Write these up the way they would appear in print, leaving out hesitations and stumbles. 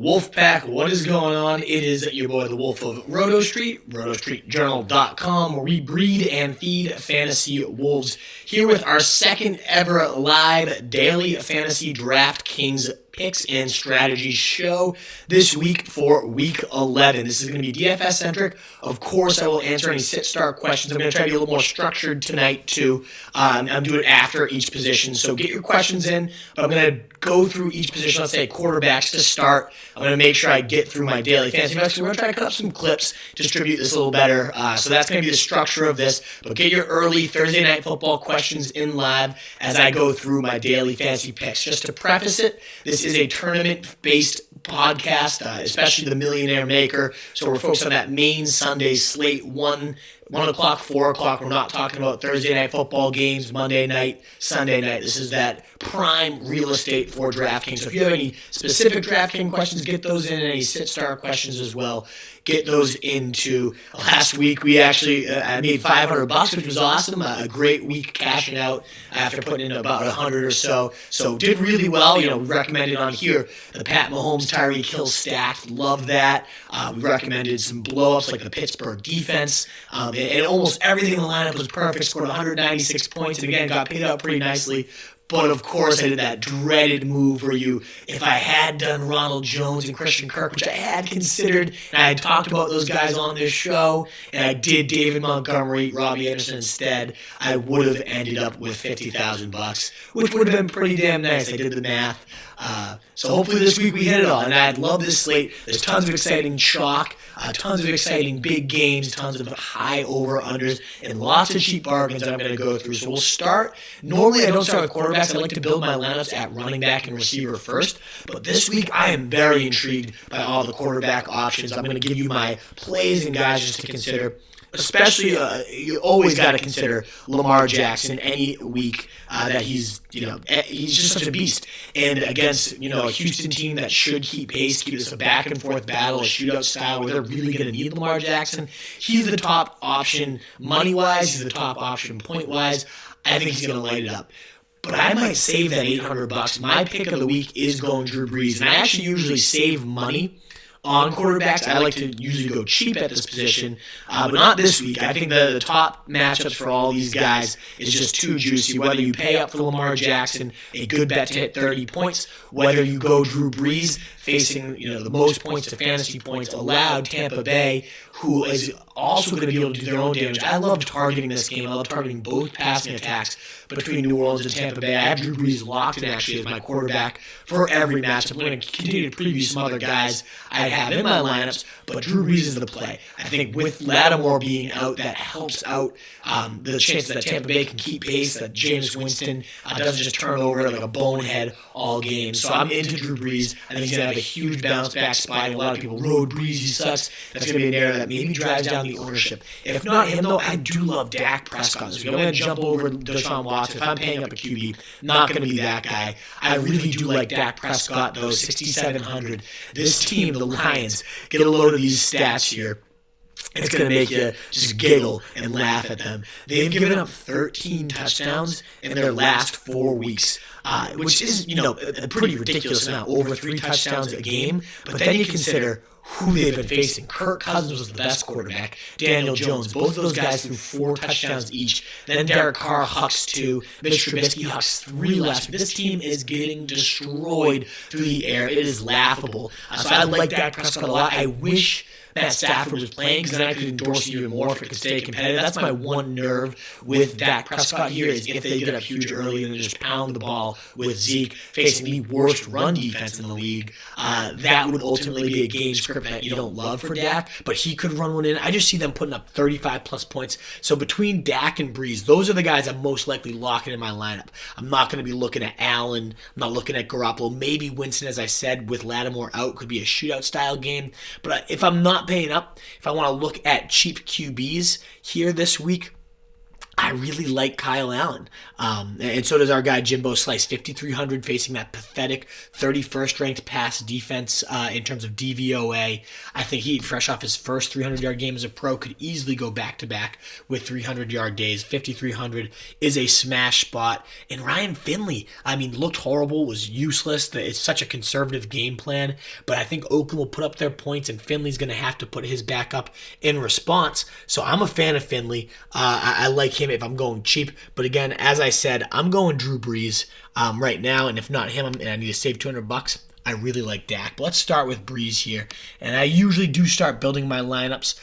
Wolfpack, what is going on? It is your boy, the Wolf of Roto Street, rotostreetjournal.com, where we breed and feed fantasy wolves. Here with our second ever live daily fantasy DraftKings picks and strategies show this week for week 11. This is going to be DFS centric. Of course, I will answer any sit-start questions. I'm going to try to be a little more structured tonight, too. I'm doing it after each position, so get your questions in. But I'm going to go through each position. Let's say quarterbacks to start. I'm going to make sure I get through my daily fantasy picks. We're going to try to cut up some clips, distribute this a little better. So that's going to be the structure of this. But get your early Thursday Night Football questions in live as I go through my daily fantasy picks. Just to preface it, this is a tournament-based podcast, especially the Millionaire Maker. So we're focused on that main Sunday slate, 1 o'clock, 4 o'clock. We're not talking about Thursday night football games, Monday night, Sunday night. This is that prime real estate for DraftKings. So if you have any specific DraftKings questions, get those in. Any sit-star questions as well, get those into. Last week, we actually I made $500, which was awesome. A great week cashing out after putting in about 100 or so. So did really well. We recommended on here the Pat Mahomes, Tyreek Hill stack. Love that. We recommended some blow-ups like the Pittsburgh defense. And almost everything in the lineup was perfect. Scored 196 points, and again, got paid out pretty nicely. But, of course, I did that dreaded move where if I had done Ronald Jones and Christian Kirk, which I had considered, and I had talked about those guys on this show, and I did David Montgomery, Robbie Anderson instead, I would have ended up with $50,000, which would have been pretty damn nice. I did the math. So hopefully this week we hit it all, and I'd love this slate. There's tons of exciting chalk, tons of exciting big games, tons of high over-unders, and lots of cheap bargains that I'm going to go through. So we'll start. Normally I don't start with quarterbacks. I like to build my lineups at running back and receiver first, but this week I am very intrigued by all the quarterback options. I'm going to give you my plays and guys just to consider. Especially, you always got to consider Lamar Jackson any week that he's just such a beast. And against, a Houston team that should keep pace, keep this a back and forth battle, a shootout style where they're really going to need Lamar Jackson. He's the top option money-wise. He's the top option point-wise. I think he's going to light it up. But I might save that $800. My pick of the week is going Drew Brees. And I actually usually save money on quarterbacks. I like to usually go cheap at this position, but not this week. I think the top matchups for all these guys is just too juicy. Whether you pay up for Lamar Jackson, a good bet to hit 30 points, whether you go Drew Brees, facing the most points to fantasy points allowed, Tampa Bay, who is also going to be able to do their own damage. I love targeting this game. I love targeting both passing attacks between New Orleans and Tampa Bay. I have Drew Brees locked in actually as my quarterback for every matchup. I'm going to continue to preview some other guys I have in my lineups, but Drew Brees is the play. I think with Lattimore being out, that helps out the chances that Tampa Bay can keep pace, that Jameis Winston doesn't just turn over like a bonehead all game. So I'm into Drew Brees. I think he's going to have a huge bounce back spot. A lot of people, road Brees, he sucks. That's going to be an area that maybe drives down the ownership. If not him, though, I do love Dak Prescott this week. I'm going to jump over Deshaun Watson. If I'm paying up a QB, not going to be that guy. I really do like Dak Prescott, though, 6,700. This team, the Lions, get a load of these stats here. It's going to make you just giggle and laugh at them. They've given up 13 touchdowns in their last 4 weeks, which is, a pretty ridiculous amount, over 3 touchdowns a game. But then you consider who they've been facing. Kirk Cousins was the best quarterback. Daniel Jones, both of those guys threw 4 touchdowns each. Then Derek Carr hucks 2. Mitch Trubisky hucks 3 last week. This team is getting destroyed through the air. It is laughable. So I like Dak Prescott a lot. I wish Matt Stafford was playing, because then I could endorse it even more if it could stay competitive. That's my one nerve with Dak Prescott here, is if they get up huge early and then just pound the ball with Zeke facing the worst run defense in the league, that would ultimately be a game script that you don't love for Dak, but he could run one in. I just see them putting up 35-plus points. So between Dak and Brees, those are the guys I'm most likely locking in my lineup. I'm not going to be looking at Allen. I'm not looking at Garoppolo. Maybe Winston, as I said, with Lattimore out, could be a shootout-style game. But if I'm not paying up, if I want to look at cheap QBs here this week, I really like Kyle Allen. And so does our guy Jimbo Slice. 5,300 facing that pathetic 31st ranked pass defense in terms of DVOA. I think he, fresh off his first 300-yard game as a pro, could easily go back-to-back with 300-yard days. 5,300 is a smash spot. And Ryan Finley, I mean, looked horrible, was useless. It's such a conservative game plan. But I think Oakland will put up their points, and Finley's going to have to put his back up in response. So I'm a fan of Finley. I like him if I'm going cheap. But again, as I said, I'm going Drew Brees right now. And if not him, and I need to save $200, I really like Dak. But let's start with Brees here. And I usually do start building my lineups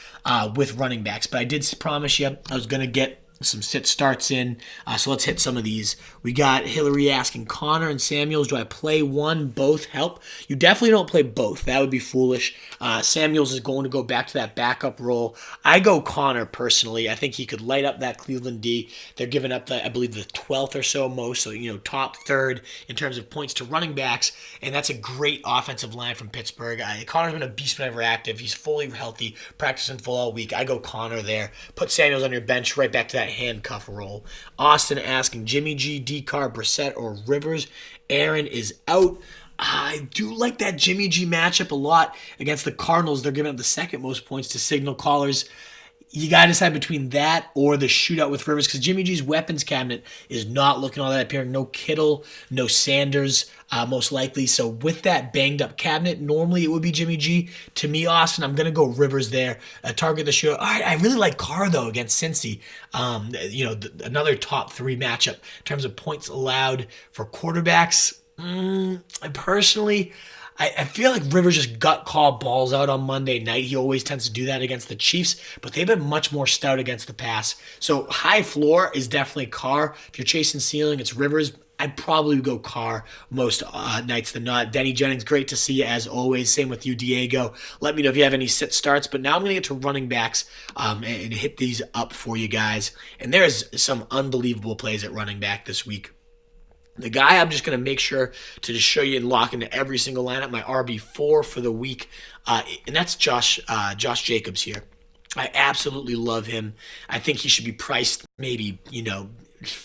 with running backs. But I did promise you I was going to get some sit starts in. So let's hit some of these. We got Hillary asking, Connor and Samuels, do I play one? Both help? You definitely don't play both. That would be foolish. Samuels is going to go back to that backup role. I go Connor personally. I think he could light up that Cleveland D. They're giving up, I believe, the 12th or so most. So, top third in terms of points to running backs. And that's a great offensive line from Pittsburgh. Connor's been a beast whenever active. He's fully healthy, practicing full all week. I go Connor there. Put Samuels on your bench, right back to that handcuff roll. Austin asking, Jimmy G, D-Car, Brissett, or Rivers? Aaron is out. I do like that Jimmy G matchup a lot against the Cardinals. They're giving up the second most points to signal callers. You got to decide between that or the shootout with Rivers, because Jimmy G's weapons cabinet is not looking all that appealing. No Kittle, no Sanders, most likely. So with that banged up cabinet, normally it would be Jimmy G. To me, Austin, I'm going to go Rivers there. Target the shootout. All right, I really like Carr, though, against Cincy. Another top 3 matchup in terms of points allowed for quarterbacks. Personally, I feel like Rivers just gut call balls out on Monday night. He always tends to do that against the Chiefs, but they've been much more stout against the pass. So high floor is definitely Carr. If you're chasing ceiling, it's Rivers. I'd probably go Carr most nights than not. Denny Jennings, great to see you as always. Same with you, Diego. Let me know if you have any sit starts. But now I'm going to get to running backs and hit these up for you guys. And there's some unbelievable plays at running back this week. The guy I'm just going to make sure to just show you and lock into every single lineup, my RB4 for the week, and that's Josh Jacobs here. I absolutely love him. I think he should be priced maybe,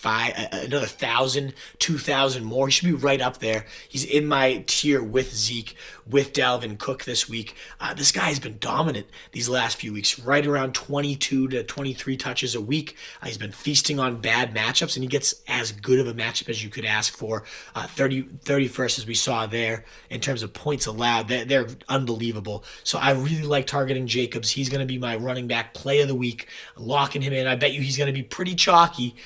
another 1,000, 2,000 more. He should be right up there. He's in my tier with Zeke, with Dalvin Cook this week. This guy's been dominant these last few weeks, right around 22 to 23 touches a week. He's been feasting on bad matchups, and he gets as good of a matchup as you could ask for. 31st, as we saw there, in terms of points allowed. They're unbelievable. So I really like targeting Jacobs. He's going to be my running back play of the week, locking him in. I bet you he's going to be pretty chalky.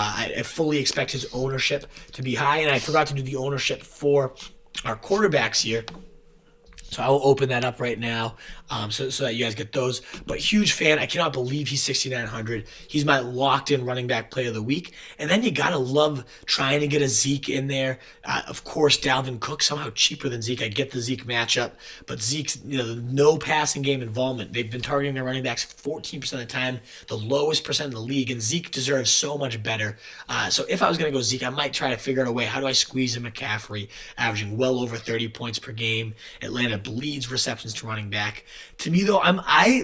I fully expect his ownership to be high, and I forgot to do the ownership for our quarterbacks here. So I will open that up right now so that you guys get those. But huge fan. I cannot believe he's 6,900. He's my locked-in running back play of the week. And then you got to love trying to get a Zeke in there. Of course, Dalvin Cook, somehow cheaper than Zeke. I get the Zeke matchup. But Zeke's no passing game involvement. They've been targeting their running backs 14% of the time, the lowest percent in the league. And Zeke deserves so much better. So if I was going to go Zeke, I might try to figure out a way. How do I squeeze in McCaffrey, averaging well over 30 points per game? Atlanta bleeds receptions to running back. To me, though,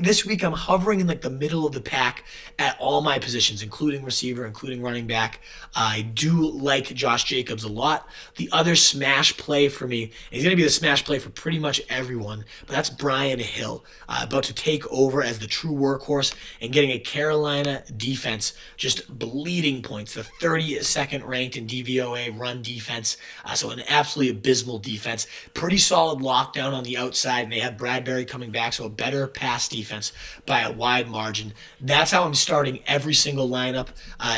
this week I'm hovering in the middle of the pack at all my positions, including receiver, including running back. I do like Josh Jacobs a lot. The other smash play for me, and he's going to be the smash play for pretty much everyone, but that's Brian Hill, about to take over as the true workhorse and getting a Carolina defense just bleeding points. The 32nd ranked in DVOA run defense, so an absolutely abysmal defense. Pretty solid lockdown on the outside, and they have Bradbury coming back, so a better pass defense by a wide margin. That's how I'm starting every single lineup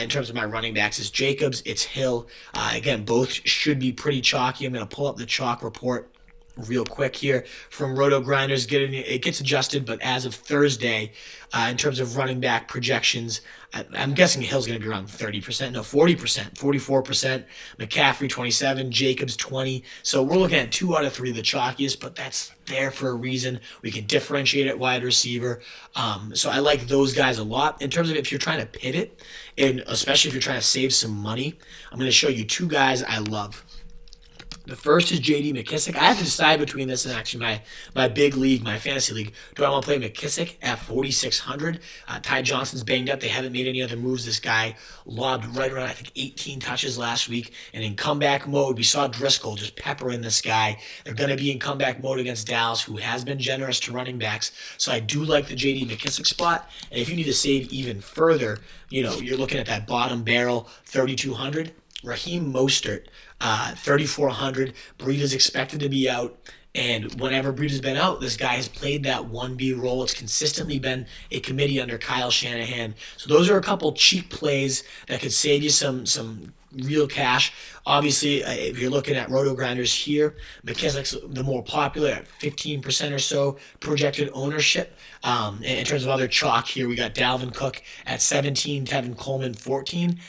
in terms of my running backs. It's Jacobs, it's Hill. Again, both should be pretty chalky. I'm going to pull up the chalk report real quick here from Roto Grinders. It gets adjusted, but as of Thursday, in terms of running back projections, I'm guessing Hill's going to be around 30%, no, 40%, 44%, McCaffrey 27%, Jacobs 20%. So we're looking at 2 out of 3 of the chalkiest, but that's there for a reason. We can differentiate at wide receiver. So I like those guys a lot. In terms of if you're trying to pivot, and especially if you're trying to save some money, I'm going to show you 2 guys I love. The first is J.D. McKissick. I have to decide between this and actually my big league, my fantasy league. Do I want to play McKissick at 4,600? Ty Johnson's banged up. They haven't made any other moves. This guy lobbed right around, I think, 18 touches last week. And in comeback mode, we saw Driscoll just peppering this guy. They're going to be in comeback mode against Dallas, who has been generous to running backs. So I do like the J.D. McKissick spot. And if you need to save even further, you're looking at that bottom barrel, 3,200. Raheem Mostert, 3,400. Breida's expected to be out. And whenever Breida's been out, this guy has played that 1B role. It's consistently been a committee under Kyle Shanahan. So those are a couple cheap plays that could save you some real cash. Obviously, if you're looking at roto grinders here, McKissick's the more popular at 15% or so projected ownership. In terms of other chalk here, we got Dalvin Cook at 17, Tevin Coleman 14.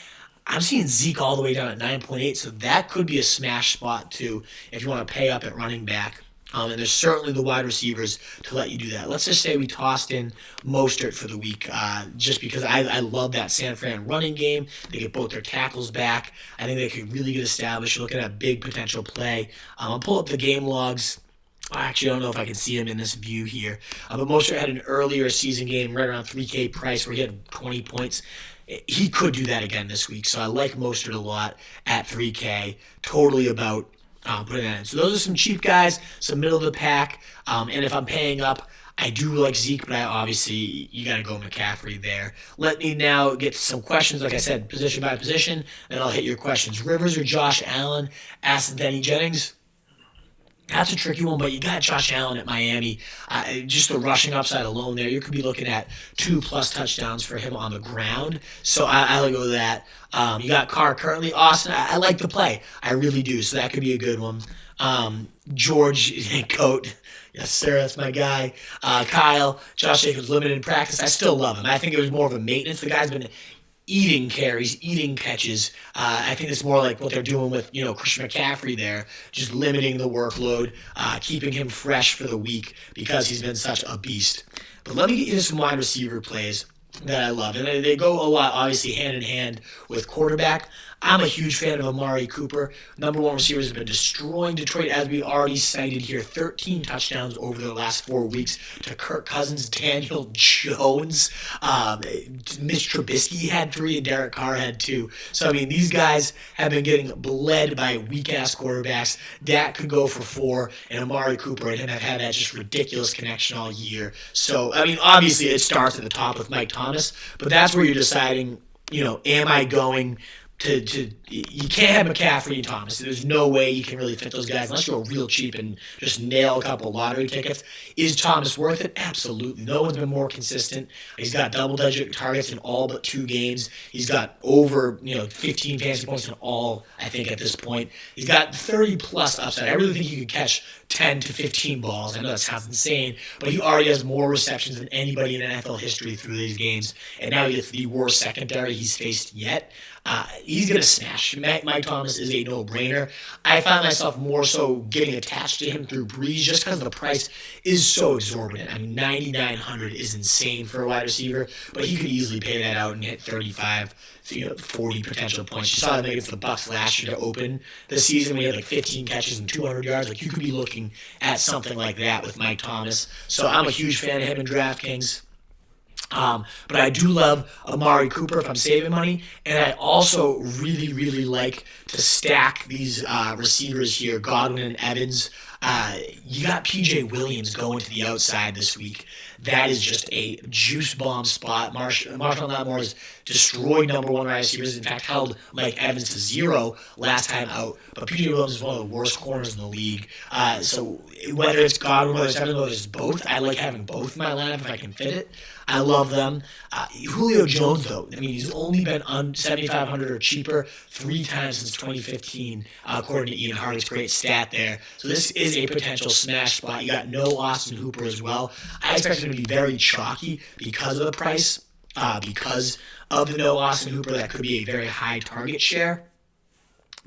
I'm seeing Zeke all the way down at 9.8, so that could be a smash spot too if you want to pay up at running back. And there's certainly the wide receivers to let you do that. Let's just say we tossed in Mostert for the week, just because I love that San Fran running game. They get both their tackles back. I think they could really get established. You're looking at a big potential play. I'll pull up the game logs. Actually, I don't know if I can see him in this view here. But Mostert had an earlier season game right around 3K price where he had 20 points. He could do that again this week, so I like Mostert a lot at 3K. Totally about putting that in. So those are some cheap guys, some middle of the pack. And if I'm paying up, I do like Zeke, but obviously you got to go McCaffrey there. Let me now get to some questions. Like I said, position by position, then I'll hit your questions. Rivers or Josh Allen? Asked Denny Jennings. That's a tricky one, but you got Josh Allen at Miami. Just the rushing upside alone there, you could be looking at 2+ touchdowns for him on the ground. So I'll go with that. You got Carr currently. Austin, I like the play. I really do. So that could be a good one. George Coat. Yes, sir. That's my guy. Kyle, Josh Jacobs limited in practice. I still love him. I think it was more of a maintenance. The guy's been eating carries, eating catches. I think it's more like what they're doing with, Christian McCaffrey there, just limiting the workload, keeping him fresh for the week because he's been such a beast. But let me get you some wide receiver plays that I love. And they go a lot, obviously, hand in hand with quarterback. I'm a huge fan of Amari Cooper. Number one receiver has been destroying Detroit, as we already cited here. 13 touchdowns over the last 4 weeks to Kirk Cousins, Daniel Jones. Mitch Trubisky had 3 and Derek Carr had 2. So, these guys have been getting bled by weak-ass quarterbacks. Dak could go for 4, and Amari Cooper and him have had that just ridiculous connection all year. So, obviously it starts at the top with Mike Thomas, but that's where you're deciding, am I going to you can't have McCaffrey and Thomas. There's no way you can really fit those guys unless you're real cheap and just nail a couple lottery tickets. Is Thomas worth it? Absolutely. No one's been more consistent. He's got double-digit targets in all but 2 games. He's got over 15 fantasy points in all, I think, at this point. He's got 30+ upside. I really think he could catch 10 to 15 balls. I know that sounds insane, but he already has more receptions than anybody in NFL history through these games, and now he gets the worst secondary he's faced yet. He's going to smash. Mike Thomas is a no-brainer. I find myself more so getting attached to him through Breeze just because the price is so exorbitant. $9,900 is insane for a wide receiver, but he could easily pay that out and hit 35, 40 potential points. You saw him against the Bucs last year to open the season. We had 15 catches and 200 yards. You could be looking at something like that with Mike Thomas. So I'm a huge fan of him in DraftKings. But I do love Amari Cooper if I'm saving money, and I also really, really like to stack these receivers here, Godwin and Evans. You got P.J. Williams going to the outside this week. That is just a juice bomb spot. Marshawn Lattimore has destroyed number 1 wide receivers. In fact, held Mike Evans to 0 last time out. But P.J. Williams is one of the worst corners in the league. So whether it's Godwin, whether it's Evans, whether it's both, I like having both in my lineup if I can fit it. I love them. Julio Jones, though, he's only been on $7,500 or cheaper 3 times since 2015, according to Ian Hart's great stat there. So this is a potential smash spot. You got no Austin Hooper as well. I expect him to be very chalky because of the price, because of the no Austin Hooper. That could be a very high target share.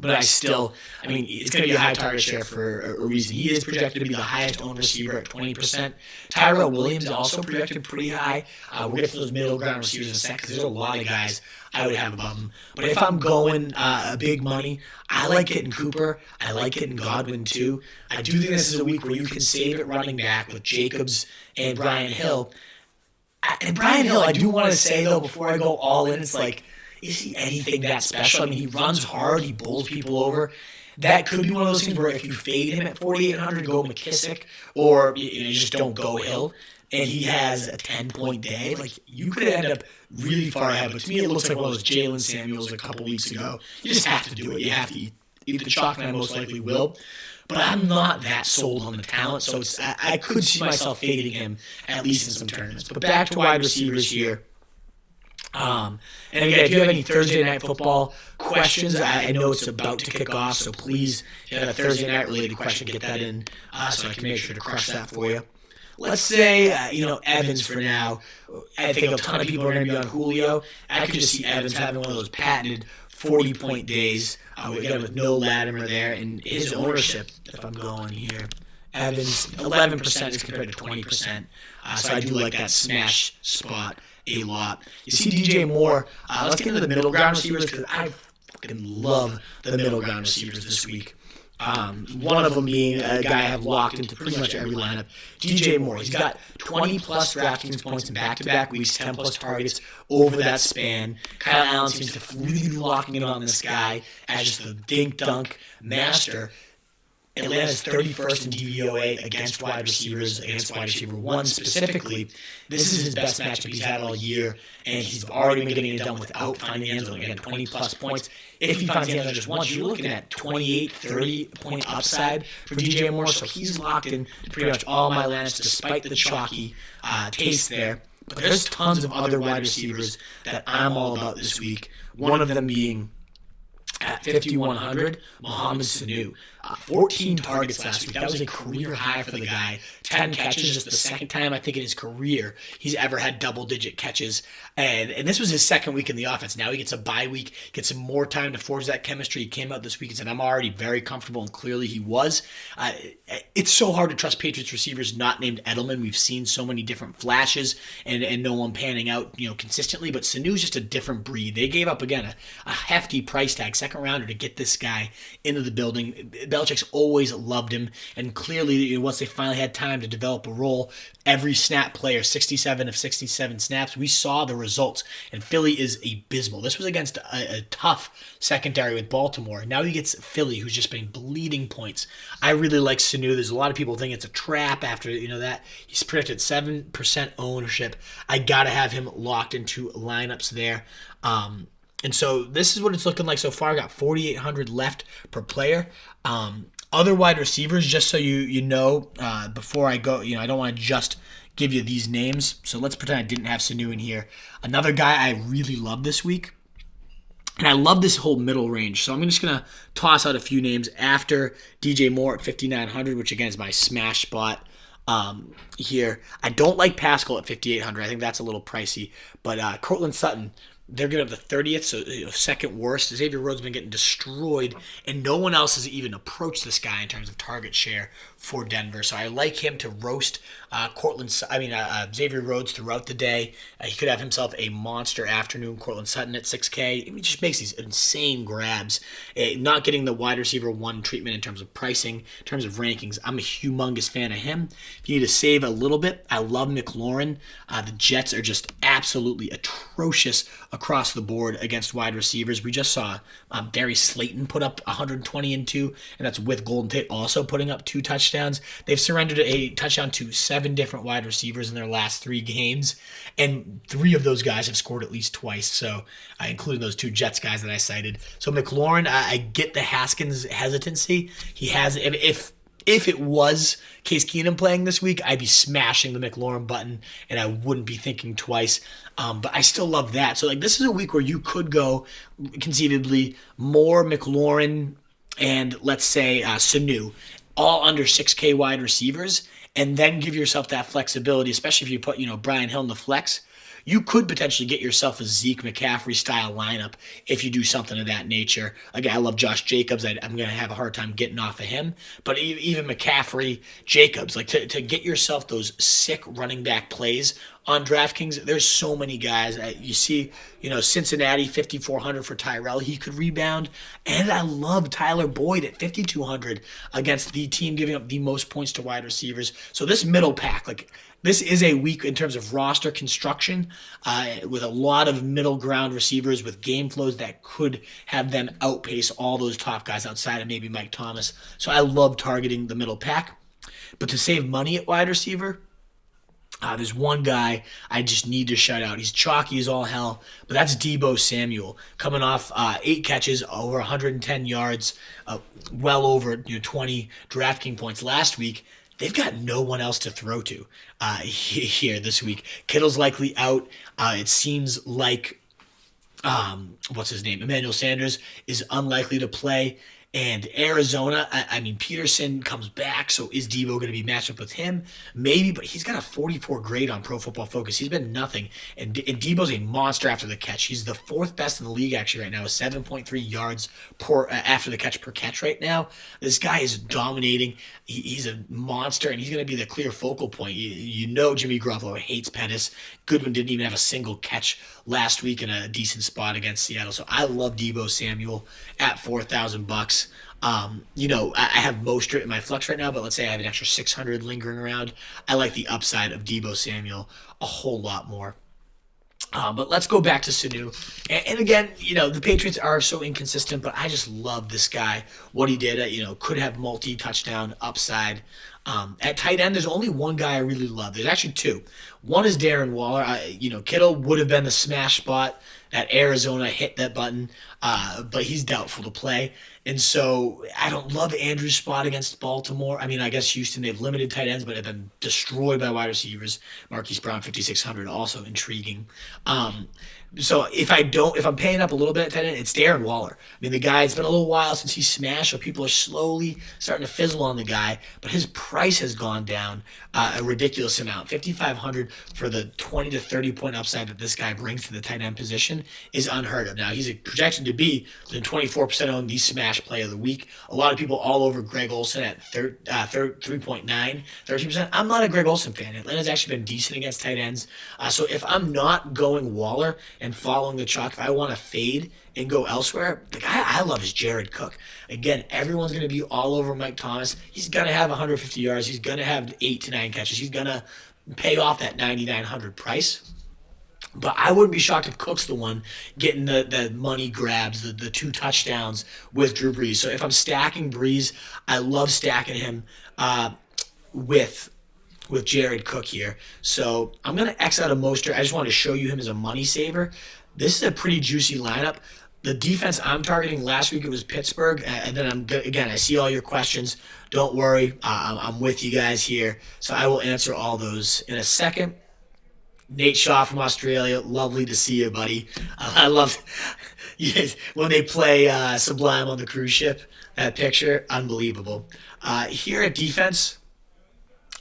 But it's going to be a high target share for a reason. He is projected to be the highest owned receiver at 20%. Tyrell Williams is also projected pretty high. We'll get to those middle ground receivers in a second because there's a lot of guys I would have above him. But if I'm going big money, I like getting Cooper. I like getting Godwin too. I do think this is a week where you can save at running back with Jacobs and Brian Hill. And Brian Hill, I do want to say, though, before I go all in, it's like, is he anything that special? He runs hard. He bowls people over. That could be one of those things where if you fade him at 4,800, go McKissick, or you just don't go Hill, and he has a 10-point day, you could end up really far ahead. But to me, it looks like one of those Jalen Samuels a couple weeks ago. You just have to do it. You have to eat the chalk, and I most likely will. But I'm not that sold on the talent, so I could see myself fading him at least in some tournaments. But back to wide receivers here. And again, if you have any Thursday Night Football questions, I know it's about to kick off, so please, if you have a Thursday night related question, get that in so I can make sure to crush that for you. Let's say, Evans for now. I think a ton of people are going to be on Julio. I could just see Evans having one of those patented 40-point days, again, with no Latimer there, and his ownership, if I'm going here, Evans, 11% is compared to 20%, so I do like that smash spot a lot. You see DJ Moore. Let's get into the middle ground receivers because I fucking love the middle ground receivers this week. One of them being a guy I have locked into pretty much every lineup, DJ Moore. He's got 20-plus DraftKings points in back-to-back weeks, 10-plus targets over that span. Kyle Allen seems to really be locking in on this guy as just the dink-dunk master. Atlanta's 31st in DVOA against wide receivers, against wide receiver one specifically. This is his best matchup he's had all year, and he's already been getting it done without finding the end zone. Again, 20-plus points. If he finds the end zone just once, you're looking at 28, 30-point upside for DJ Moore, so he's locked in pretty much all my lineups despite the chalky taste there. But there's tons of other wide receivers that I'm all about this week, one of them being at 5,100, Mohamed Sanu. 14 targets last week. That was a career high for the guy. 10 catches, just the second time I think in his career he's ever had double-digit catches. And this was his second week in the offense. Now he gets a bye week, gets some more time to forge that chemistry. He came out this week and said, I'm already very comfortable, and clearly he was. It's so hard to trust Patriots receivers not named Edelman. We've seen so many different flashes and no one panning out consistently, but Sanu's just a different breed. They gave up, again, a hefty price tag, second rounder, to get this guy into the building. Belichick's always loved him, and clearly once they finally had time to develop a role, every snap player, 67 of 67 snaps, we saw the results, and Philly is abysmal. This was against a tough secondary with Baltimore. Now he gets Philly, who's just been bleeding points. I really like Sanu. There's a lot of people think it's a trap after that. He's projected 7% ownership. I got to have him locked into lineups there. And so this is what it's looking like so far. I got 4,800 left per player. Other wide receivers, just so you know, before I go, I don't want to just give you these names. So let's pretend I didn't have Sanu in here. Another guy I really love this week, and I love this whole middle range. So I'm just going to toss out a few names after DJ Moore at 5,900, which again is my smash spot here. I don't like Pascal at 5,800. I think that's a little pricey. But Cortland Sutton, they're going to have the 30th, so second worst. Xavier Rhodes has been getting destroyed, and no one else has even approached this guy in terms of target share for Denver. So I like him to roast Xavier Rhodes throughout the day. He could have himself a monster afternoon. Cortland Sutton at 6K. He just makes these insane grabs. Not getting the wide receiver one treatment in terms of pricing, in terms of rankings. I'm a humongous fan of him. If you need to save a little bit, I love McLaurin. The Jets are just absolutely atrocious across the board against wide receivers. We just saw Darius Slayton put up 120 and 2, and that's with Golden Tate also putting up 2 touchdowns. They've surrendered a touchdown to 7 different wide receivers in their last 3 games, and 3 of those guys have scored at least twice, so including those 2 Jets guys that I cited. So McLaurin, I get the Haskins hesitancy. He has, if it was Case Keenum playing this week, I'd be smashing the McLaurin button, and I wouldn't be thinking twice. But I still love that. So this is a week where you could go conceivably more McLaurin and let's say Sanu, all under 6K wide receivers, and then give yourself that flexibility, especially if you put Brian Hill in the flex. you could potentially get yourself a Zeke McCaffrey style lineup if you do something of that nature. Again, I love Josh Jacobs. I'm going to have a hard time getting off of him. But even McCaffrey, Jacobs, like to get yourself those sick running back plays on DraftKings, there's so many guys. You see, Cincinnati, 5,400 for Tyrell. He could rebound. And I love Tyler Boyd at 5,200 against the team giving up the most points to wide receivers. So this middle pack, this is a week in terms of roster construction with a lot of middle ground receivers with game flows that could have them outpace all those top guys outside of maybe Mike Thomas. So I love targeting the middle pack. But to save money at wide receiver, there's one guy I just need to shout out. He's chalky as all hell, but that's Deebo Samuel, coming off 8 catches, over 110 yards, well over 20 DraftKings points last week. They've got no one else to throw to here this week. Kittle's likely out. It seems like, what's his name? Emmanuel Sanders is unlikely to play. And Arizona, I mean, Peterson comes back, so is Deebo going to be matched up with him? Maybe, but he's got a 44 grade on Pro Football Focus. He's been nothing, and Deebo's a monster after the catch. He's the 4th best in the league, actually, right now, with 7.3 yards after the catch per catch right now. This guy is dominating. He's a monster, and he's going to be the clear focal point. Jimmy Garoppolo hates Pettis. Goodwin didn't even have a single catch last week in a decent spot against Seattle. So I love Deebo Samuel at $4,000. I have Mostert in my flex right now, but let's say I have an extra 600 lingering around. I like the upside of Deebo Samuel a whole lot more. But let's go back to Sanu. And again, the Patriots are so inconsistent, but I just love this guy, what he did. Could have multi-touchdown upside. At tight end, there's only one guy I really love. There's actually 2. One is Darren Waller. Kittle would have been the smash spot that Arizona hit that button, but he's doubtful to play. And so I don't love Andrew's spot against Baltimore. I mean, I guess Houston, they've limited tight ends, but have been destroyed by wide receivers. Marquise Brown, 5,600, also intriguing. So if I'm paying up a little bit at tight end, it's Darren Waller. I mean, the guy, it's been a little while since he smashed, so people are slowly starting to fizzle on the guy, but his price has gone down a ridiculous amount. 5,500 for the 20 to 30 point upside that this guy brings to the tight end position is unheard of. Now, he's projected to be the 24% owned, the smash play of the week. A lot of people all over Greg Olsen at 3.9, 13%. I'm not a Greg Olsen fan. Atlanta's actually been decent against tight ends. So if I'm not going Waller and following the chalk, if I want to fade and go elsewhere, the guy I love is Jared Cook. Again, everyone's going to be all over Mike Thomas. He's going to have 150 yards. He's going to have 8 to 9 catches. He's going to pay off that 9,900 price. But I wouldn't be shocked if Cook's the one getting the money grabs, the 2 touchdowns with Drew Brees. So if I'm stacking Brees, I love stacking him with Jared Cook here. So I'm going to X out a Mostert. I just wanted to show you him as a money saver. This is a pretty juicy lineup. The defense I'm targeting last week, it was Pittsburgh. And then I see all your questions. Don't worry. I'm with you guys here. So I will answer all those in a second. Nate Shaw from Australia, lovely to see you, buddy. I love when they play Sublime on the cruise ship. That picture, unbelievable. Here at defense,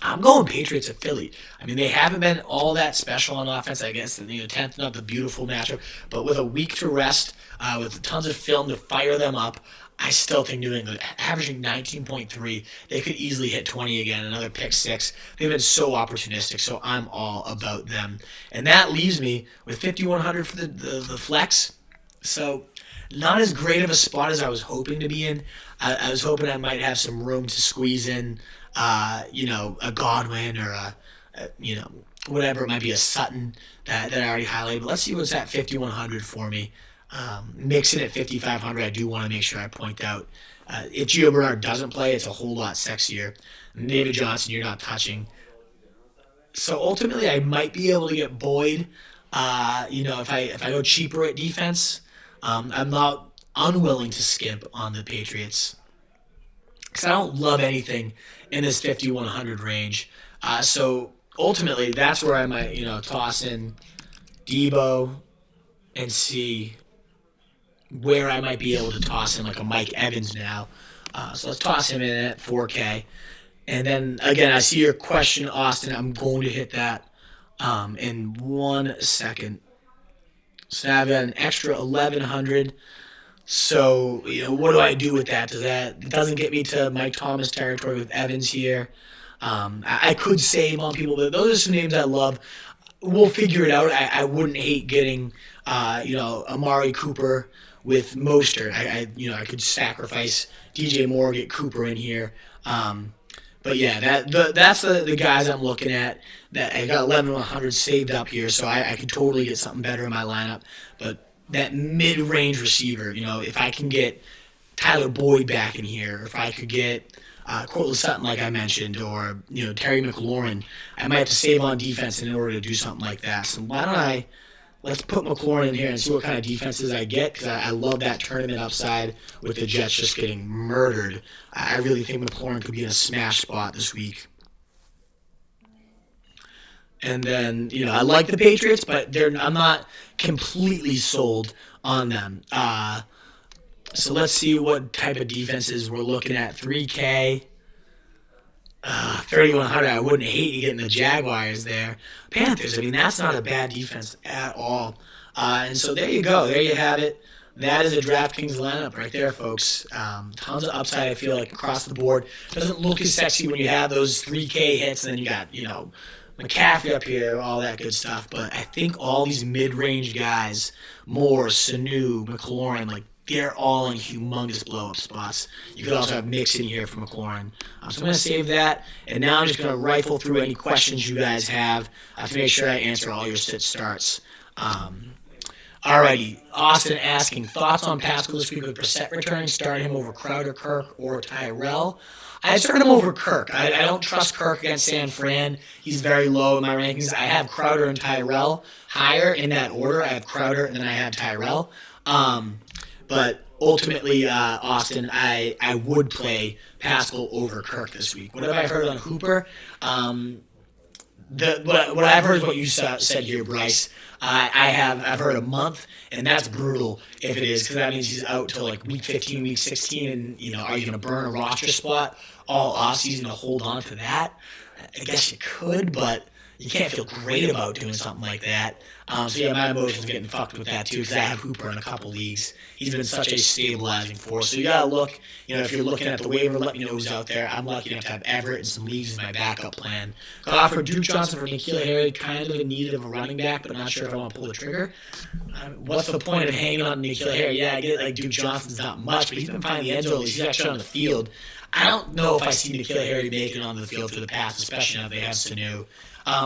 I'm going Patriots at Philly. I mean, they haven't been all that special on offense. I guess 10th, not the beautiful matchup, but with a week to rest, with tons of film to fire them up, I still think New England, averaging 19.3, they could easily hit 20 again, another pick 6. They've been so opportunistic, so I'm all about them. And that leaves me with 5,100 for the flex. So not as great of a spot as I was hoping to be in. I was hoping I might have some room to squeeze in, a Godwin or whatever. It might be a Sutton that I already highlighted. But let's see what's at 5,100 for me. Mixing at 5,500, I do want to make sure I point out if Gio Bernard doesn't play, it's a whole lot sexier. David Johnson, you're not touching. So ultimately, I might be able to get Boyd. If I go cheaper at defense, I'm not unwilling to skimp on the Patriots because I don't love anything in this 5,100 range. So ultimately, that's where I might toss in Deebo and see where I might be able to toss in like a Mike Evans now. So let's toss him in at 4K. And then, again, I see your question, Austin. I'm going to hit that in 1 second. So now I've got an extra 1,100. So, what do I do with that? It doesn't get me to Mike Thomas territory with Evans here. I could save on people, but those are some names I love. We'll figure it out. I wouldn't hate getting, Amari Cooper with Mostert. I could sacrifice DJ Moore, get Cooper in here. But yeah, that's the guys I'm looking at. That I got 1,100 saved up here, so I could totally get something better in my lineup. But that mid-range receiver, if I can get Tyler Boyd back in here, or if I could get Cortland Sutton, like I mentioned, or Terry McLaurin, I might have to save on defense in order to do something like that. So why don't let's put McLaurin in here and see what kind of defenses I get, because I love that tournament upside with the Jets just getting murdered. I really think McLaurin could be in a smash spot this week. And then, I like the Patriots, but I'm not completely sold on them. So let's see what type of defenses we're looking at. 3K, 3,100. I wouldn't hate getting the Jaguars there. Panthers, that's not a bad defense at all. And so there you go. There you have it. That is a DraftKings lineup right there, folks. Tons of upside, I feel like, across the board. Doesn't look as sexy when you have those 3K hits, and then you got, McCaffrey up here, all that good stuff. But I think all these mid-range guys, Moore, Sanu, McLaurin, they're all in humongous blow-up spots. You could also have Mixon here for McLaurin. So I'm going to save that, and now I'm just going to rifle through any questions you guys have to make sure I answer all your sit starts. Alrighty, Austin asking, thoughts on Pascal this week with Brissett returning, starting him over Crowder, Kirk, or Tyrell? I start him over Kirk. I don't trust Kirk against San Fran. He's very low in my rankings. I have Crowder and Tyrell higher in that order. I have Crowder and then I have Tyrell. But ultimately, Austin, I would play Pascal over Kirk this week. What have I heard on Hooper? What I've heard is what you said here, Bryce. I've heard a month, and that's brutal if it is, because that means he's out till week 15, week 16, and are you going to burn a roster spot all offseason to hold on to that? I guess you could, but you can't feel great about doing something like that. So yeah, my emotions are getting fucked with that too, because I have Hooper in a couple leagues. He's been such a stabilizing force. So you gotta look, if you're looking at the waiver, let me know who's out there. I'm lucky enough to have Everett and some leagues as my backup plan. Got offered Duke Johnson for N'Keal Harry, kind of in need of a running back, but I'm not sure if I want to pull the trigger. What's the point of hanging on N'Keal Harry? Yeah, I get Duke Johnson's not much, but he's been finding the end zone. He's actually on the field. I don't know if I see N'Keal Harry making it onto the field for the pass, especially now they have Sanu.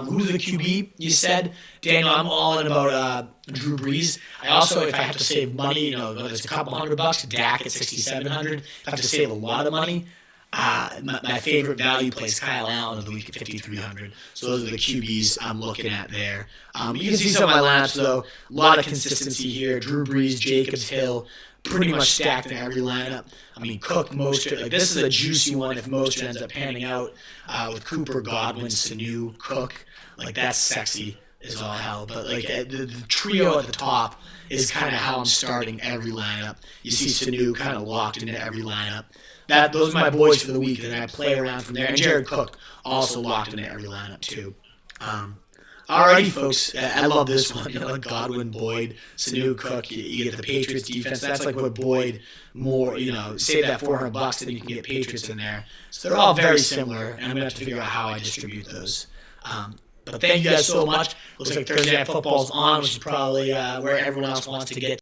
Who's the QB? You said, Daniel, I'm all in about Drew Brees. I also, if I have to save money, it's a couple $100. Dak at 6,700. If I have to save a lot of money, my favorite value play is Kyle Allen of the week at 5,300. So those are the QBs I'm looking at there. You can see some of my lineups, though. A lot of consistency here. Drew Brees, Jacobs, Hill, pretty much stacked in every lineup. Cook, Mostert. This is a juicy one if Mostert ends up panning out with Cooper, Godwin, Sanu, Cook. That's sexy as all hell. But the trio at the top is kind of how I'm starting every lineup. You see Sanu kind of locked into every lineup. Those are my boys for the week, and I play around from there. And Jared Cook also locked into every lineup too. Alrighty, folks. I love this one. Godwin, Boyd, Sanu, Cook. You get the Patriots defense. That's what Boyd more. Save that $400, and you can get Patriots in there. So they're all very similar, and I'm gonna have to figure out how I distribute those. But thank you guys so much. Looks like Thursday Night Football's on, which is probably where everyone else wants to get